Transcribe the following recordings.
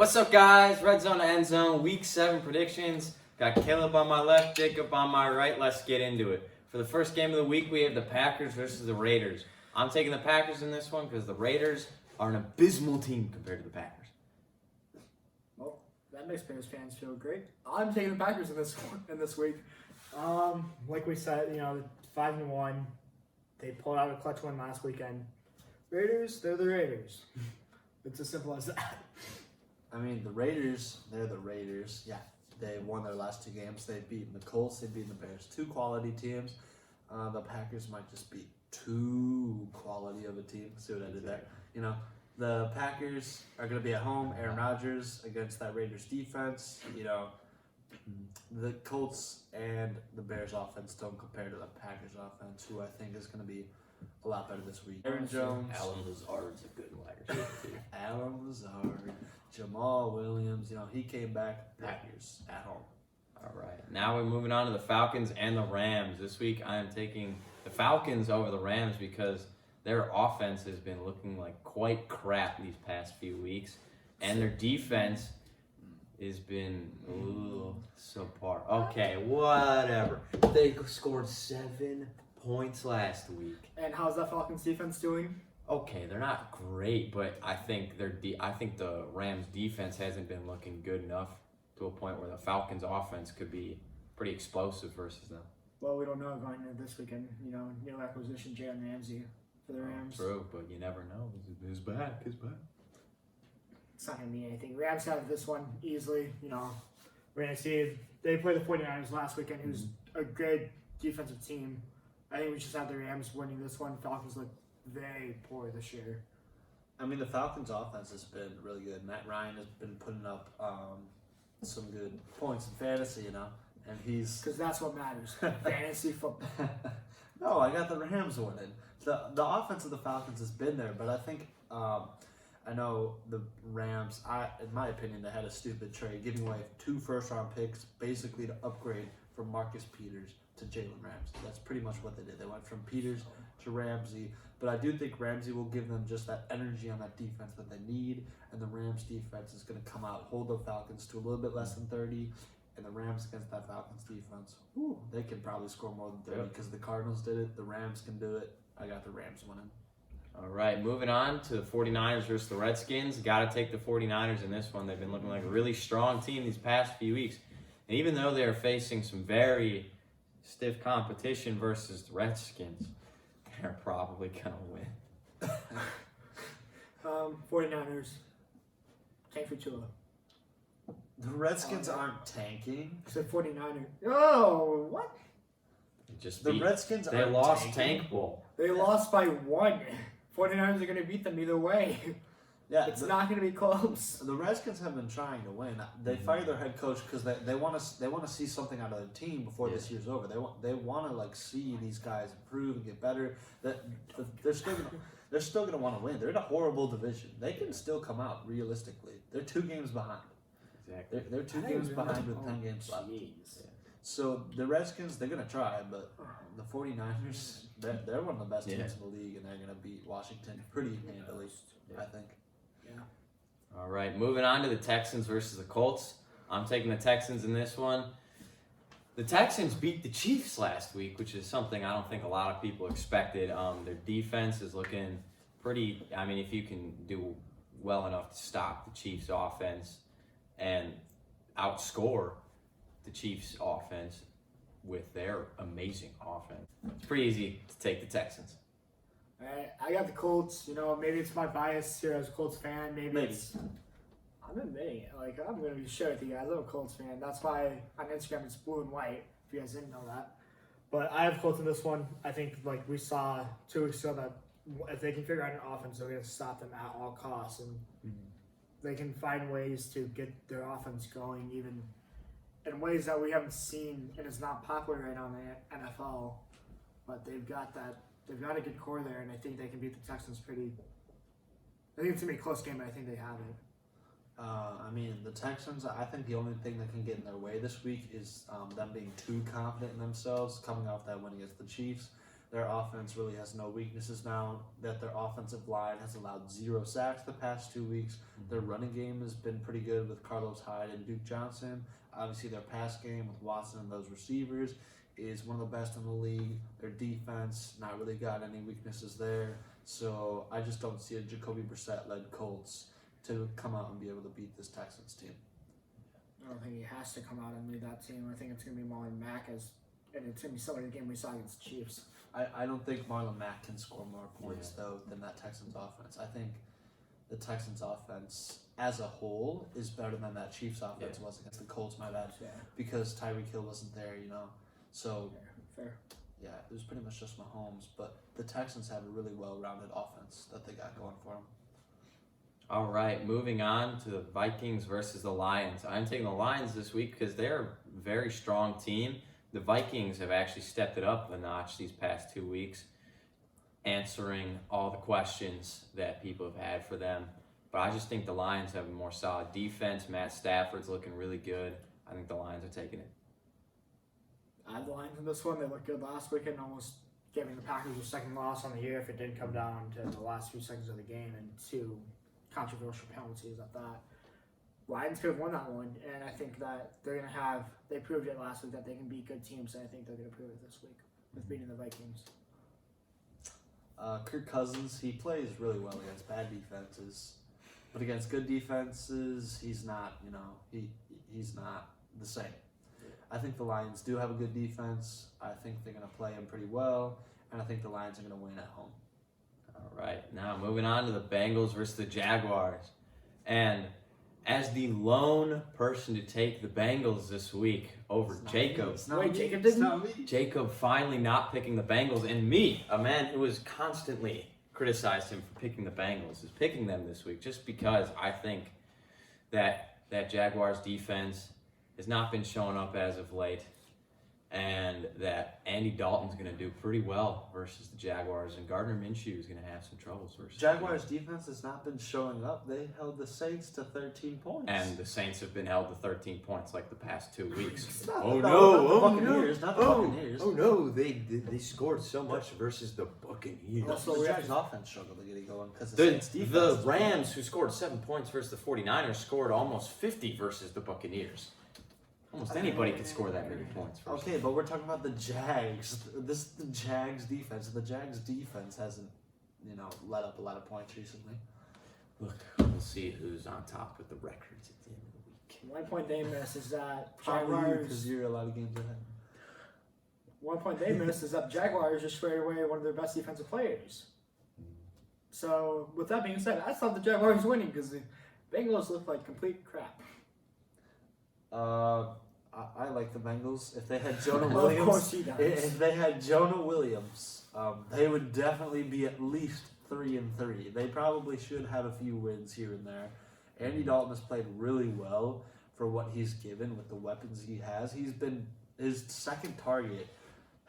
What's up, guys? Redzone to Endzone, Week 7 predictions. Got Caleb on my left, Jacob on my right. Let's get into it. For the first game of the week, we have the Packers versus the Raiders. I'm taking the Packers in this one because the Raiders are an abysmal team compared to the Packers. Well, that makes Bears fans feel great. I'm taking the Packers in this week. Like we said, 5-1. They pulled out a clutch win last weekend. Raiders, they're the Raiders. It's as simple as that. I mean, the Raiders, they're the Raiders. Yeah, they won their last two games. They've beaten the Colts, they've beaten the Bears. Two quality teams. The Packers might just be too quality of a team. See what I did there? The Packers are going to be at home. Aaron Rodgers against that Raiders defense. The Colts and the Bears offense don't compare to the Packers offense, who I think is going to be a lot better this week. Aaron Jones. Alan Lazard's a good wide receiver, too. Alan Lazard. Jamal Williams. He came back. Packers at home. All right. Now we're moving on to the Falcons and the Rams. This week, I am taking the Falcons over the Rams because their offense has been looking like quite crap these past few weeks, and their defense has been subpar. Okay, whatever. They scored 7 points last week. And how's that Falcons defense doing? Okay, they're not great, but I think the Rams defense hasn't been looking good enough to a point where the Falcons offense could be pretty explosive versus them. Well, we don't know going into this weekend. New acquisition Jalen Ramsey for the Rams. True, but you never know. Who's back? It's not going to mean anything. Rams have this one easily. We're going to see. They played the 49ers last weekend, who's a good defensive team. I think we just have the Rams winning this one. Falcons look very poor this year. I mean, the Falcons' offense has been really good. Matt Ryan has been putting up some good points in fantasy, and he's... Because that's what matters. Fantasy football. No, I got the Rams winning. The offense of the Falcons has been there, but I think... I know the Rams, in my opinion, they had a stupid trade, giving away 2 first-round picks basically to upgrade from Marcus Peters to Jalen Ramsey. That's pretty much what they did. They went from Peters to Ramsey, but I do think Ramsey will give them just that energy on that defense that they need, and the Rams defense is going to come out, hold the Falcons to a little bit less than 30, and the Rams against that Falcons defense, they can probably score more than 30 because the Cardinals did it, the Rams can do it. I got the Rams winning. All right, moving on to the 49ers versus the Redskins. Got to take the 49ers in this one. They've been looking like a really strong team these past few weeks. And even though they're facing some very stiff competition versus the Redskins, they're probably going to win. 49ers. Tank for Tua. The Redskins aren't tanking. I said 49ers. Oh, what? Redskins they aren't lost tanking. Tank Bowl. They lost by 1. 49ers are going to beat them either way. Yeah, it's not going to be close. The Redskins have been trying to win. They fired their head coach because they want to see something out of their team before this year's over. They want to see these guys improve and get better. They're still gonna want to win. They're in a horrible division. They can still come out realistically. They're 2 games behind. Exactly. They're 2 games behind with 10 games left. Yeah. So the Redskins, they're gonna try, but the 49ers, they're one of the best teams in the league, and they're gonna beat Washington pretty handily, I think. Yeah. All right, moving on to the Texans versus the Colts. I'm taking the Texans in this one. The Texans beat the Chiefs last week, which is something I don't think a lot of people expected. Their defense is looking pretty. I mean, if you can do well enough to stop the Chiefs' offense and outscore the Chiefs' offense with their amazing offense, it's pretty easy to take the Texans. All right, I got the Colts. Maybe it's my bias here as a Colts fan. Maybe it's... I'm admitting it. I'm going to be sure with you guys. I'm a Colts fan. That's why on Instagram it's blue and white, if you guys didn't know that. But I have Colts in this one. I think, we saw 2 weeks ago, that if they can figure out an offense, they're going to stop them at all costs. And they can find ways to get their offense going, even in ways that we haven't seen, and it's not popular right now in the NFL. But they've got a good core there, and I think they can beat the Texans pretty. I think it's going to be a close game, but I think they have it. The Texans, I think the only thing that can get in their way this week is them being too confident in themselves, coming off that win against the Chiefs. Their offense really has no weaknesses now. That their offensive line has allowed 0 sacks the past 2 weeks. Their running game has been pretty good with Carlos Hyde and Duke Johnson. Obviously, their pass game with Watson and those receivers is one of the best in the league. Their defense, not really got any weaknesses there. So I just don't see a Jacoby Brissett-led Colts to come out and be able to beat this Texans team. I don't think he has to come out and lead that team. I think it's going to be Marlon Mack, and it's going to be similar to the game we saw against the Chiefs. I don't think Marlon Mack can score more points, though, than that Texans offense. I think the Texans offense as a whole is better than that Chiefs offense was against the Colts, my bad. Yeah. Because Tyreek Hill wasn't there, So, Fair. yeah, it was pretty much just Mahomes. But the Texans have a really well-rounded offense that they got going for them. All right, moving on to the Vikings versus the Lions. I'm taking the Lions this week because they're a very strong team. The Vikings have actually stepped it up a notch these past 2 weeks, answering all the questions that people have had for them. But I just think the Lions have a more solid defense. Matt Stafford's looking really good. I think the Lions are taking it. I had the Lions in this one. They looked good last weekend, almost giving the Packers their second loss on the year if it didn't come down to the last few seconds of the game and 2 controversial penalties at that. Lions could have won that one, and I think that they proved it last week that they can beat good teams, and I think they're going to prove it this week with beating the Vikings. Kirk Cousins, he plays really well against bad defenses, but against good defenses, he's not, he's not the same. I think the Lions do have a good defense. I think they're going to play him pretty well, and I think the Lions are going to win at home. All right, now moving on to the Bengals versus the Jaguars. And as the lone person to take the Bengals this week over Jacob. Jacob didn't? Jacob finally not picking the Bengals, and me, a man who has constantly criticized him for picking the Bengals, is picking them this week just because I think that Jaguars defense has not been showing up as of late, and that Andy Dalton's going to do pretty well versus the Jaguars, and Gardner Minshew is going to have some troubles versus Jaguars defense has not been showing up. They held the Saints to 13 points. And the Saints have been held to 13 points like the past 2 weeks. Not the Buccaneers. Oh no, they scored so much versus the Buccaneers. Also, the Jags offense struggled to get it going because The Rams, who scored 7 points versus the 49ers, scored almost 50 versus the Buccaneers. Almost anybody could score that many points. Okay, but we're talking about the Jags. This is the Jags defense. The Jags defense hasn't, let up a lot of points recently. Look, we'll see who's on top with the records at the end of the week. One point they miss is that Jaguars, because you're a lot of games ahead. One point they missed is that Jaguars just traded away one of their best defensive players. So, with that being said, I thought the Jaguars winning because the Bengals looked like complete crap. I like the Bengals. If they had Jonah Williams, of course he does. If they had Jonah Williams, they would definitely be at least 3-3. They probably should have a few wins here and there. Andy Dalton has played really well for what he's given with the weapons he has. His second target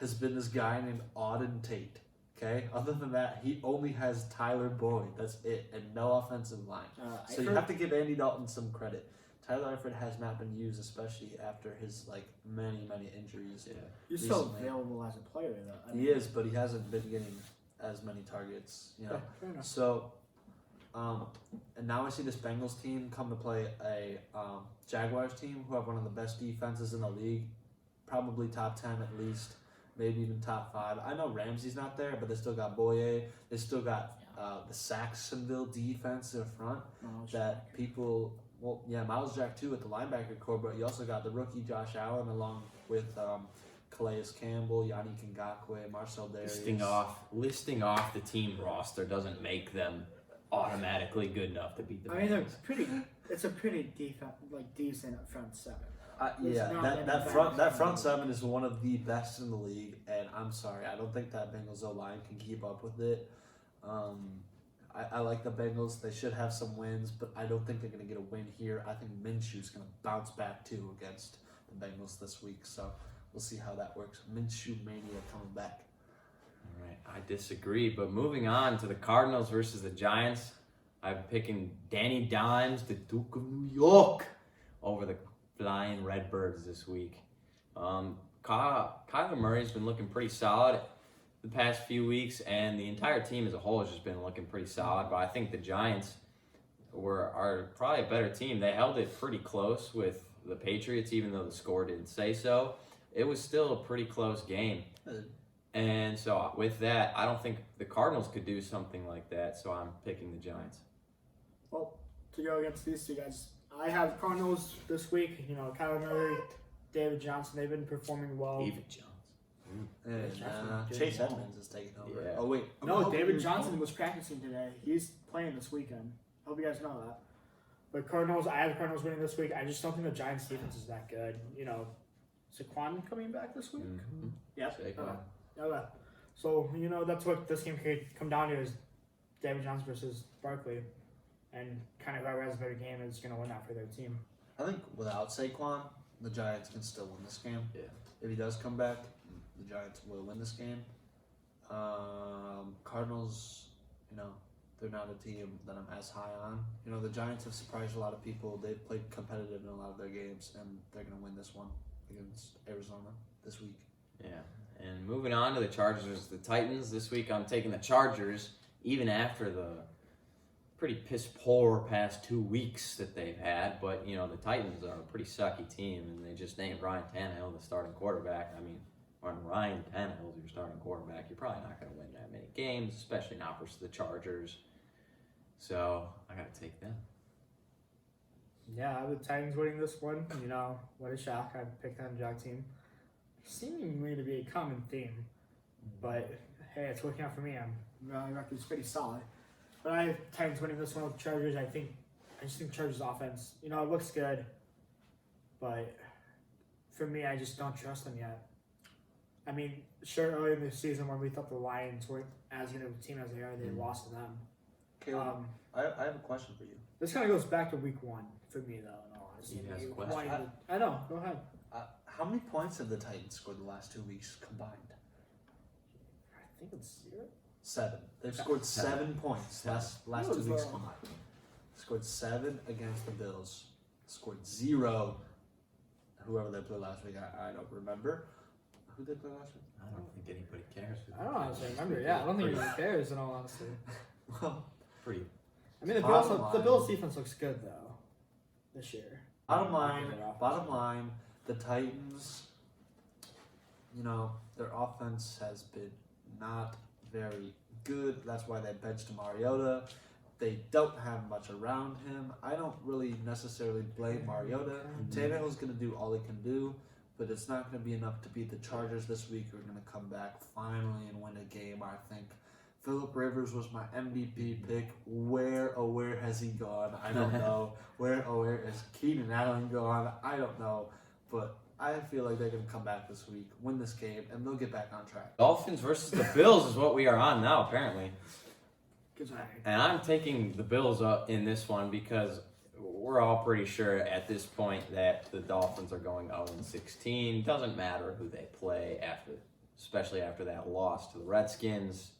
has been this guy named Auden Tate. Okay. Other than that, he only has Tyler Boyd. That's it, and no offensive line. So you have to give Andy Dalton some credit. Tyler Eifert has not been used, especially after his many injuries. Yeah, he's still available as a player, though. He is, but he hasn't been getting as many targets. Fair enough. So, and now I see this Bengals team come to play a Jaguars team who have one of the best defenses in the league, probably top 10 at least, maybe even top 5. I know Ramsey's not there, but they still got Boye. They still got the Saxonville defense in front that people. Well, yeah, Miles Jack too at the linebacker core, but you also got the rookie Josh Allen along with Calais Campbell, Yannick Ngakoue, Marcel Darius. Listing off the team roster doesn't make them automatically good enough to beat the Bengals. I mean, it's a pretty decent front seven. That front seven is one of the best in the league, and I'm sorry, I don't think that Bengals O-line can keep up with it. I like the Bengals. They should have some wins, but I don't think they're going to get a win here. I think Minshew's going to bounce back, too, against the Bengals this week. So we'll see how that works. Minshew mania coming back. All right, I disagree. But moving on to the Cardinals versus the Giants, I'm picking Danny Dimes, the Duke of New York, over the Flying Redbirds this week. Kyler Murray's been looking pretty solid. the past few weeks, and the entire team as a whole has just been looking pretty solid. But I think the Giants are probably a better team. They held it pretty close with the Patriots, even though the score didn't say so. It was still a pretty close game. And so with that, I don't think the Cardinals could do something like that, so I'm picking the Giants. Well, to go against these two guys, I have Cardinals this week. You know, Kyler Murray, David Johnson, they've been performing well. David Johnson. And Chase Edmonds is taking over. Yeah. Oh, wait. No, David Johnson was practicing today. He's playing this weekend. I hope you guys know that. But Cardinals, I have the Cardinals winning this week. I just don't think the Giants' defense is that good. You know, Saquon coming back this week? Mm-hmm. Yep. Saquon. Okay. So, you know, that's what this game could come down to is David Johnson versus Barkley. And kind of whoever has a better game is going to win that for their team. I think without Saquon, the Giants can still win this game. Yeah. If he does come back, the Giants will win this game. Cardinals, you know, they're not a team that I'm as high on. You know, the Giants have surprised a lot of people. They've played competitive in a lot of their games, and they're going to win this one against Arizona this week. Yeah. And moving on to the Chargers, the Titans. This week I'm taking the Chargers, even after the pretty piss-poor past 2 weeks that they've had. But, you know, the Titans are a pretty sucky team, and they just named Ryan Tannehill the starting quarterback. I mean, when Ryan Tannehill is your starting quarterback, you're probably not going to win that many games, especially not versus the Chargers. So I got to take them. Yeah, I have the Titans winning this one. You know, what a shock. I picked on the Jog team. Seemingly to be a common theme. But, hey, it's working out for me. My record's pretty solid. But I have Titans winning this one with the Chargers. I just think Chargers offense, you know, it looks good. But for me, I just don't trust them yet. I mean, sure, earlier in the season when we thought the Lions weren't as good of a team as they are, they lost to them. Caleb, I have a question for you. This kind of goes back to week 1 for me, though, in all honesty. He has a question. I know, go ahead. How many points have the Titans scored the last 2 weeks combined? I think it's 0. 7. They've scored 7 points last 2 weeks combined. Scored 7 against the Bills. Scored 0. Whoever they played last week, I don't remember. Who they play last week? I don't think anybody cares. I don't honestly remember. Yeah, I don't think anyone cares, in all honesty. Well, Pretty. I mean, the Bills defense looks good, though, this year. bottom line, the Titans, you know, their offense has been not very good. That's why they benched Mariota. They don't have much around him. I don't really necessarily blame Mariota. Tannehill's going to do all he can do, but it's not going to be enough to beat the Chargers this week, who are going to come back finally and win a game, I think. Phillip Rivers was my MVP pick. Where has he gone? I don't know. Where is Keenan Allen gone? I don't know. But I feel like they're going to come back this week, win this game, and they'll get back on track. Dolphins versus the Bills is what we are on now, apparently. Good. And I'm taking the Bills up in this one because we're all pretty sure at this point that the Dolphins are going 0-16. Doesn't matter who they play especially after that loss to the Redskins.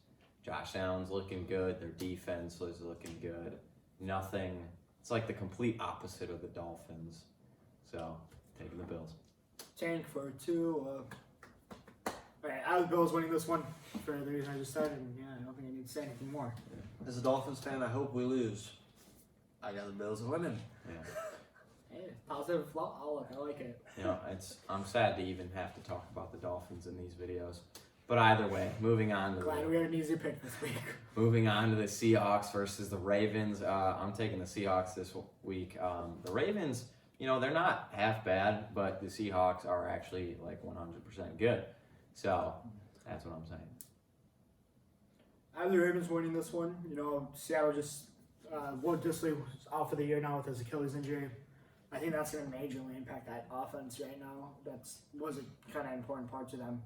Josh Allen's looking good. Their defense is looking good. Nothing. It's like the complete opposite of the Dolphins. So, taking the Bills. Tank for 2. Alright, I have the Bills winning this one for the reason I just said, and yeah, I don't think I need to say anything more. As a Dolphins fan, I hope we lose. I got the Bills winning. Yeah. Hey, positive outlook. I like it. You know, I'm sad to even have to talk about the Dolphins in these videos. But either way, moving on to Glad we had an easy pick this week. Moving on to the Seahawks versus the Ravens. I'm taking the Seahawks this week. The Ravens, you know, they're not half bad, but the Seahawks are actually like 100% good. So that's what I'm saying. I have the Ravens winning this one. You know, Seattle just Will Dissly was out for the year now with his Achilles injury. I think that's going to majorly impact that offense right now. That was a kind of important part to them.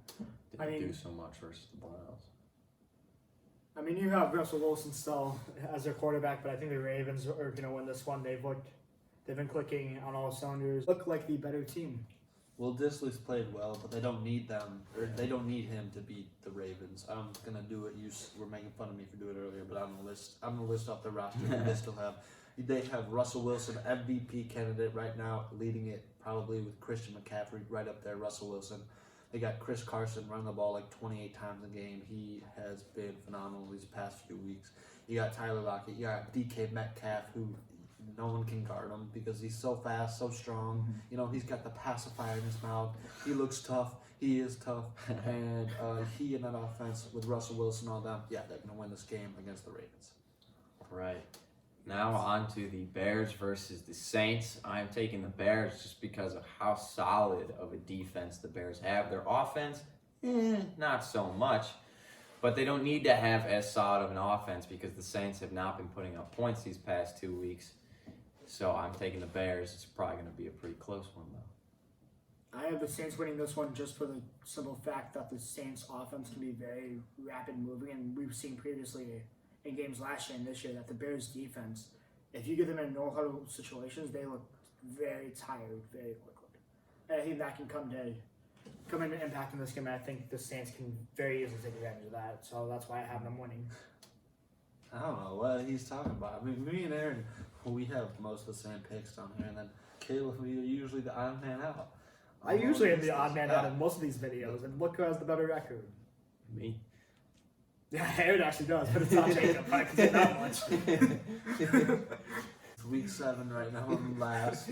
Didn't do so much versus the Browns. I mean, you have Russell Wilson still as their quarterback, but I think the Ravens are going to win this one. They've been clicking on all cylinders. Look like the better team. Will Dissly's played well, but they don't need they don't need him to beat the Ravens. I'm gonna do it. You were making fun of me for doing it earlier, but I'm gonna list off the roster that they still have. They have Russell Wilson, MVP candidate right now, leading it probably with Christian McCaffrey right up there. Russell Wilson. They got Chris Carson running the ball like 28 times a game. He has been phenomenal these past few weeks. You got Tyler Lockett. You got DK Metcalf, who no one can guard him because he's so fast, so strong. You know, he's got the pacifier in his mouth. He looks tough. He is tough. And he in that offense with Russell Wilson and all that, yeah, they're going to win this game against the Ravens. Right. Now on to the Bears versus the Saints. I'm taking the Bears just because of how solid of a defense the Bears have. Their offense, not so much. But they don't need to have as solid of an offense because the Saints have not been putting up points these past 2 weeks. So I'm taking the Bears. It's probably going to be a pretty close one, though. I have the Saints winning this one just for the simple fact that the Saints offense can be very rapid moving, and we've seen previously in games last year and this year that the Bears defense, if you get them in no huddle situations, they look very tired very quickly. And I think that can come into impact in this game. And I think the Saints can very easily take advantage of that. So that's why I have them winning. I don't know what he's talking about. I mean, me and Aaron, we have most of the same picks down here, and then Caleb, we are usually the odd man out. I usually am the odd man out in most of these videos, and look who has the better record. Me. Yeah, Aaron actually does, but it's not Jacob. I can say that much. It's week 7 right now. I'm last.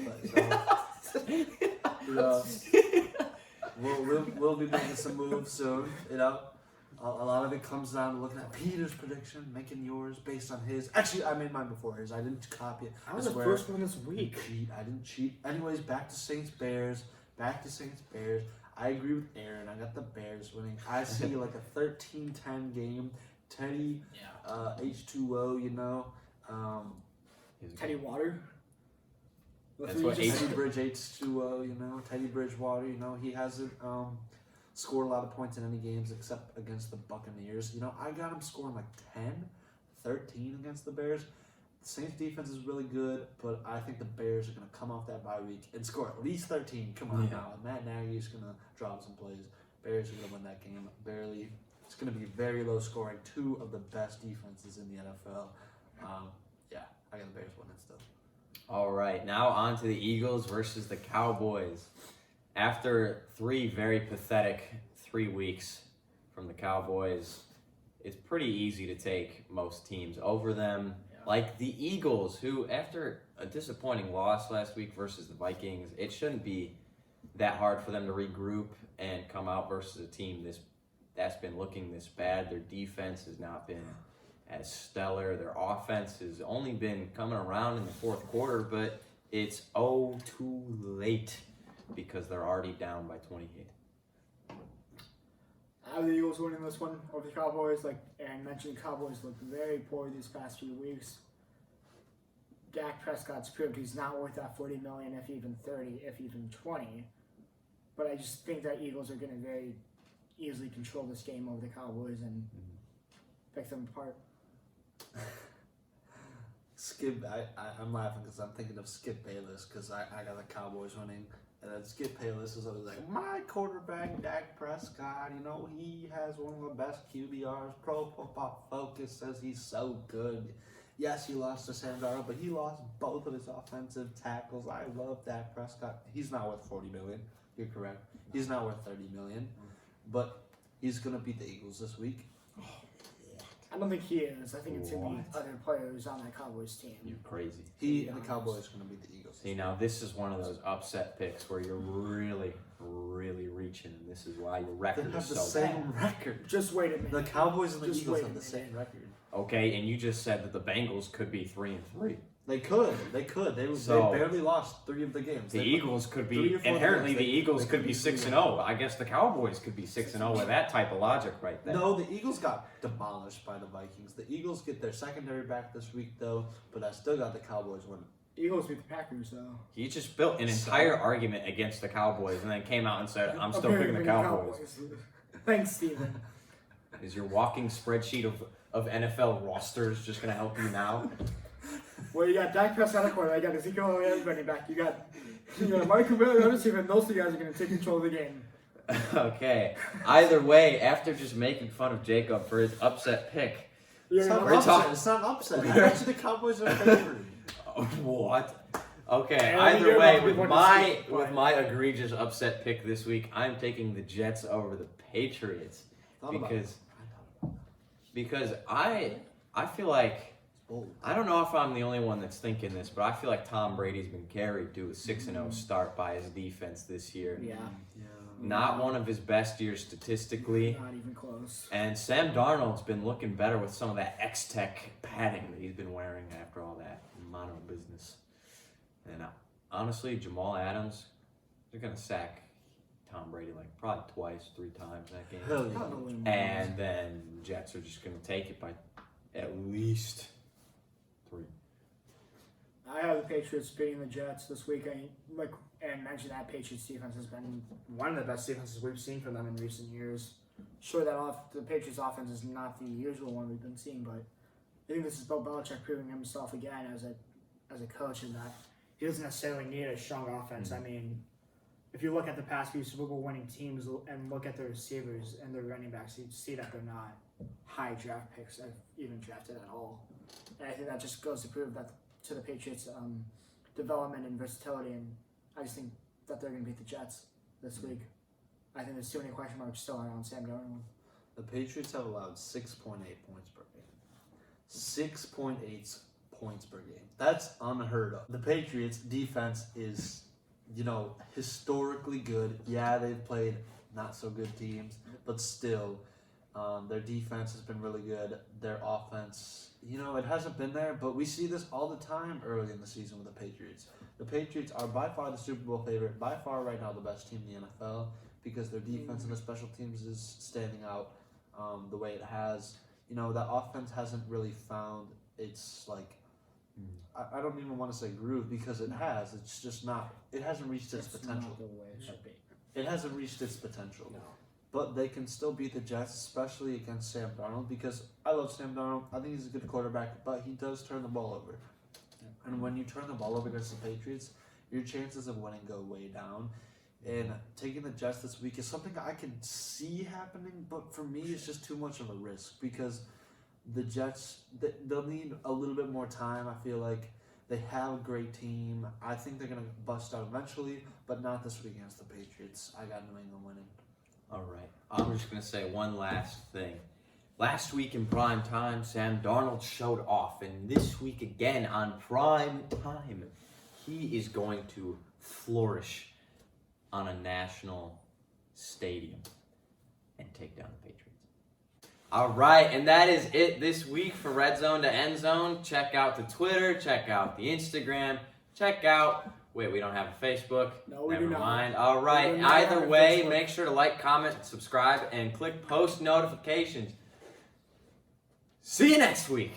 We'll be making some moves soon. You know, a lot of it comes down to looking at Peter's prediction, making yours based on his. Actually, I made mine before his. I didn't copy it. I was the first one this week. I didn't cheat. Anyways, back to Saints Bears. I agree with Aaron. I got the Bears winning. I see like a 13-10 game. Teddy, H2O, you know. Teddy Water. That's what Teddy Bridge H2O, you know. Teddy Bridgewater, you know. He hasn't scored a lot of points in any games except against the Buccaneers. You know, I got him scoring like 10, 13 against the Bears. The Saints defense is really good, but I think the Bears are going to come off that bye week and score at least 13. Come on now. Matt Nagy's going to drop some plays. Bears are going to win that game barely. It's going to be very low scoring. 2 of the best defenses in the NFL. I got the Bears winning still. All right, now on to the Eagles versus the Cowboys. After 3 very pathetic 3 weeks from the Cowboys, it's pretty easy to take most teams over them. Like the Eagles, who after a disappointing loss last week versus the Vikings, it shouldn't be that hard for them to regroup and come out versus a team that's been looking this bad. Their defense has not been as stellar. Their offense has only been coming around in the fourth quarter, but it's too late because they're already down by 28. I have the Eagles winning this one over the Cowboys. Like Aaron mentioned, the Cowboys looked very poor these past few weeks. Dak Prescott's proved he's not worth that $40 million, if even 30, if even 20. But I just think that Eagles are going to very easily control this game over the Cowboys and pick them apart. I'm laughing because I'm thinking of Skip Bayless because I got the Cowboys winning. And then Skip Bayless is always like, my quarterback, Dak Prescott, you know, he has one of the best QBRs. Pro Football Focus says he's so good. Yes, he lost to Sam Darnold, but he lost both of his offensive tackles. I love Dak Prescott. He's not worth $40 million. You're correct. He's not worth $30 million. But he's going to beat the Eagles this week. I don't think he is. I think it's going to be other players on that Cowboys team. You're crazy. The Cowboys are going to beat the Eagles. See, now this is one of those upset picks where you're really, really reaching, and this is why your record They have is the so same bad. record. Just wait a minute. The Cowboys and the Just Eagles wait a have the minute. same record. Okay, and you just said that the Bengals could be 3-3. They could. They So- barely lost 3 of the games. The Eagles could 3 be or 4 inherently. games, The Eagles they could be 6-0. I guess the Cowboys could be 6-0 with that type of logic right there. No, the Eagles got demolished by the Vikings. The Eagles get their secondary back this week, though, but I still got the Cowboys winning. Eagles beat the Packers, though. He just built an entire argument against the Cowboys and then came out and said, "I'm still Okay, picking the Cowboys." Thanks, Steven. Is your walking spreadsheet of NFL rosters just going to help you now? Well, you got Dak Prescott at quarterback, you got Ezekiel Elliott running back, you got Michael Miller on receiver, and those 2 guys are going to take control of the game. Okay. Either way, after just making fun of Jacob for his upset pick, You're It's not gonna- an upset. It's not an upset. Actually, the Cowboys are favored. what? Okay, And either you're way, about to with win the my Super Bowl. with my egregious upset pick this week, I'm taking the Jets over the Patriots Thought about because it. because I feel like Bold. I don't know if I'm the only one that's thinking this, but I feel like Tom Brady's been carried to a 6-0 start by his defense this year. Yeah, Yeah. Not one of his best years statistically. not even close. And Sam Darnold's been looking better with some of that X-Tech padding that he's been wearing after all that mono business. And honestly, Jamal Adams, they're going to sack Tom Brady like probably twice, 3 times that game. Hell yeah. Probably not. And then Jets are just going to take it by at least 3. I have the Patriots beating the Jets this week. And mentioned that Patriots defense has been one of the best defenses we've seen from them in recent years. Sure, the Patriots offense is not the usual one we've been seeing, but I think this is Bill Belichick proving himself again as a coach in that he doesn't necessarily need a strong offense. I mean, if you look at the past few Super Bowl winning teams and look at their receivers and their running backs, you see that they're not high draft picks that even drafted at all. And I think that just goes to prove that to the Patriots' development and versatility, and I just think that they're going to beat the Jets this week. I think there's too many question marks still around Sam Darnold. The Patriots have allowed 6.8 points per game. 6.8 points per game. That's unheard of. The Patriots defense is, historically good. Yeah, they've played not so good teams, but still, their defense has been really good. Their offense, it hasn't been there, but we see this all the time early in the season with the Patriots. The Patriots are by far the Super Bowl favorite, by far right now the best team in the NFL because their defense and their special teams is standing out the way it has. That offense hasn't really found its, I don't even want to say groove because it has. It's just not, it hasn't reached its potential. Not the way it should be. It hasn't reached its potential. No. But they can still beat the Jets, especially against Sam Darnold, because I love Sam Darnold. I think he's a good quarterback, but he does turn the ball over. And when you turn the ball over against the Patriots, your chances of winning go way down. And taking the Jets this week is something I can see happening, but for me, it's just too much of a risk because the Jets, they'll need a little bit more time. I feel like they have a great team. I think they're going to bust out eventually, but not this week against the Patriots. I got New England winning. All right. I'm just going to say one last thing. Last week in prime time, Sam Darnold showed off. And this week again on prime time, he is going to flourish on a national stadium and take down the Patriots. All right, and that is it this week for Redzone to Endzone. Check out the Twitter, check out the Instagram, check out... Wait, we don't have a Facebook? No, we Never do not. mind. All right, We do not have either a way, Facebook. make sure to like, comment, subscribe, and click post notifications. See you next week.